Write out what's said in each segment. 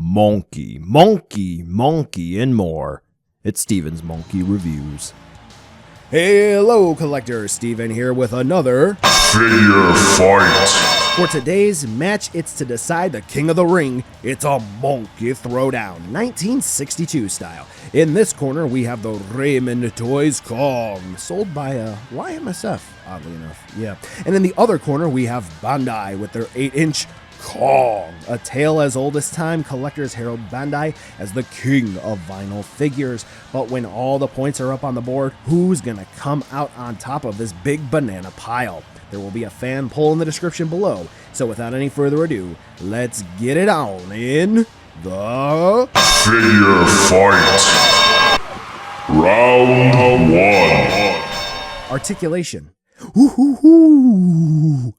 Monkey, monkey, monkey, and more. It's Steven's Monkey Reviews. Hello, collectors. Steven here with another figure fight. For today's match, it's to decide the king of the ring. It's a monkey throwdown, 1962 style. In this corner, we have the Raymond Toys Kong, sold by YMSF, oddly enough. Yeah. And in the other corner, we have Bandai with their 8-inch Kong, a tale as old as time. Collectors herald Bandai as the king of vinyl figures. But when all the points are up on the board, who's gonna come out on top of this big banana pile? There will be a fan poll in the description below. So without any further ado, let's get it on in the figure fight. Round 1. Articulation. Ooh,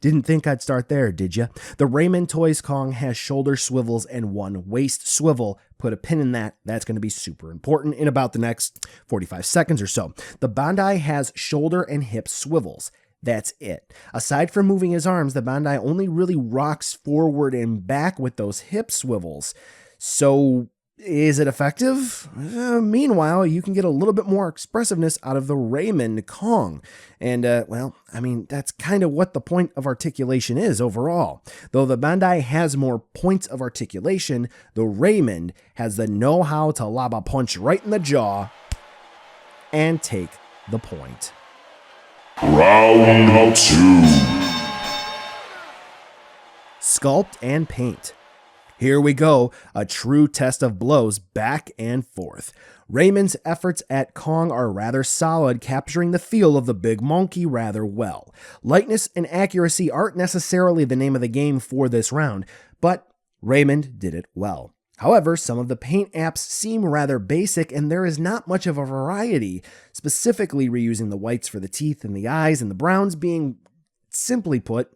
Didn't think I'd start there, did ya? The Raymond Toys Kong has shoulder swivels and one waist swivel. Put a pin in that. That's going to be super important in about the next 45 seconds or so. The Bandai has shoulder and hip swivels. That's it. Aside from moving his arms, the Bandai only really rocks forward and back with those hip swivels. So, is it effective? Meanwhile, you can get a little bit more expressiveness out of the Raymond Kong. And, that's kind of what the point of articulation is overall. Though the Bandai has more points of articulation, the Raymond has the know-how to lob a punch right in the jaw and take the point. Round 2. Sculpt and Paint. Here we go, a true test of blows back and forth. Raymond's efforts at Kong are rather solid, capturing the feel of the big monkey rather well. Lightness and accuracy aren't necessarily the name of the game for this round, but Raymond did it well. However, some of the paint apps seem rather basic and there is not much of a variety, specifically reusing the whites for the teeth and the eyes and the browns being, simply put,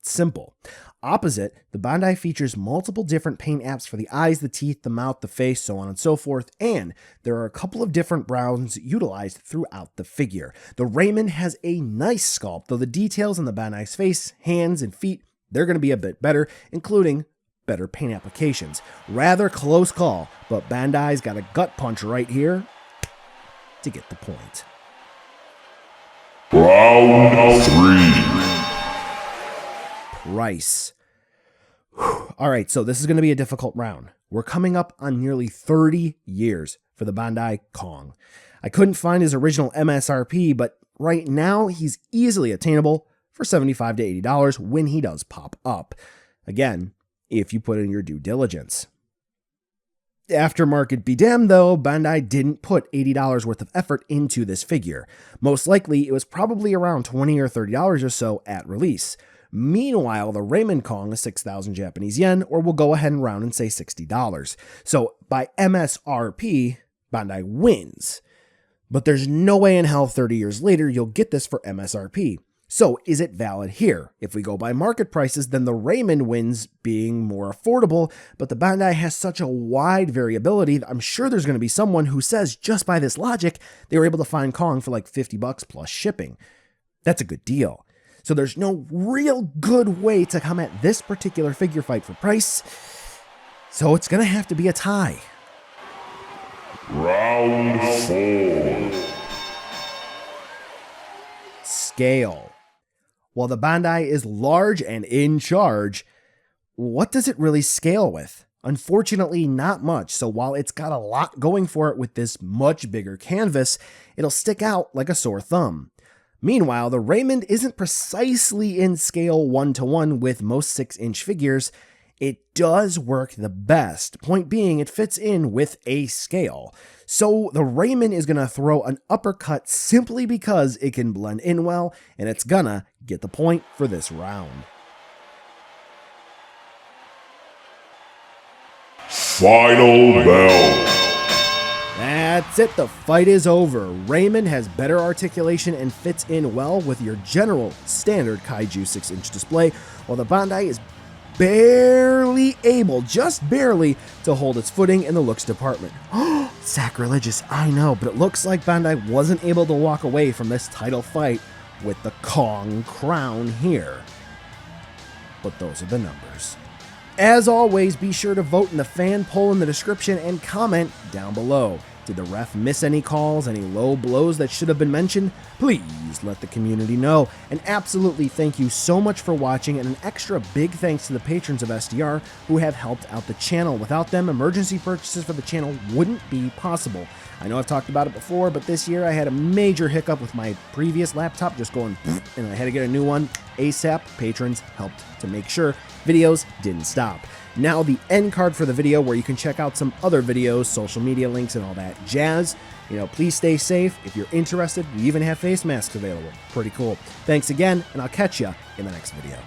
simple. Opposite, the Bandai features multiple different paint apps for the eyes, the teeth, the mouth, the face, so on and so forth, and there are a couple of different browns utilized throughout the figure. The Raymond has a nice sculpt, though the details on the Bandai's face, hands, and feet, they're going to be a bit better, including better paint applications. Rather close call, but Bandai's got a gut punch right here to get the point. Round 3. Price. All right, so this is going to be a difficult round. We're coming up on nearly 30 years for the Bandai Kong. I couldn't find his original MSRP, but right now he's easily attainable for $75 to $80 when he does pop up. Again, if you put in your due diligence. Aftermarket be damned though, Bandai didn't put $80 worth of effort into this figure. Most likely it was probably around $20 or $30 or so at release. Meanwhile, the Raymond Kong is 6,000 Japanese yen, or we'll go ahead and round and say $60. So by MSRP, Bandai wins. But there's no way in hell 30 years later you'll get this for MSRP. So is it valid here? If we go by market prices, then the Raymond wins being more affordable, but the Bandai has such a wide variability that I'm sure there's going to be someone who says just by this logic, they were able to find Kong for like $50 plus shipping. That's a good deal. So there's no real good way to come at this particular figure fight for price. So it's going to have to be a tie. Round 4. Scale. While the Bandai is large and in charge, what does it really scale with? Unfortunately, not much. So while it's got a lot going for it with this much bigger canvas, it'll stick out like a sore thumb. Meanwhile, the Raymond isn't precisely in scale 1-to-1 with most 6-inch figures. It does work the best. Point being, it fits in with a scale. So the Raymond is going to throw an uppercut simply because it can blend in well, and it's gonna get the point for this round. Final bell. That's it, the fight is over. Raymond has better articulation and fits in well with your general standard Kaiju 6-inch display, while the Bandai is barely able, just barely, to hold its footing in the looks department. Sacrilegious, I know, but it looks like Bandai wasn't able to walk away from this title fight with the Kong crown here. But those are the numbers. As always, be sure to vote in the fan poll in the description and comment down below. Did the ref miss any calls, any low blows that should have been mentioned? Please let the community know. And absolutely thank you so much for watching, and an extra big thanks to the patrons of SDR who have helped out the channel. Without them, emergency purchases for the channel wouldn't be possible. I know I've talked about it before, but this year I had a major hiccup with my previous laptop just going and I had to get a new one ASAP. Patrons helped to make sure videos didn't stop. Now the end card for the video where you can check out some other videos, social media links, and all that jazz. Please stay safe. If you're interested, we even have face masks available. Pretty cool. Thanks again, and I'll catch you in the next video.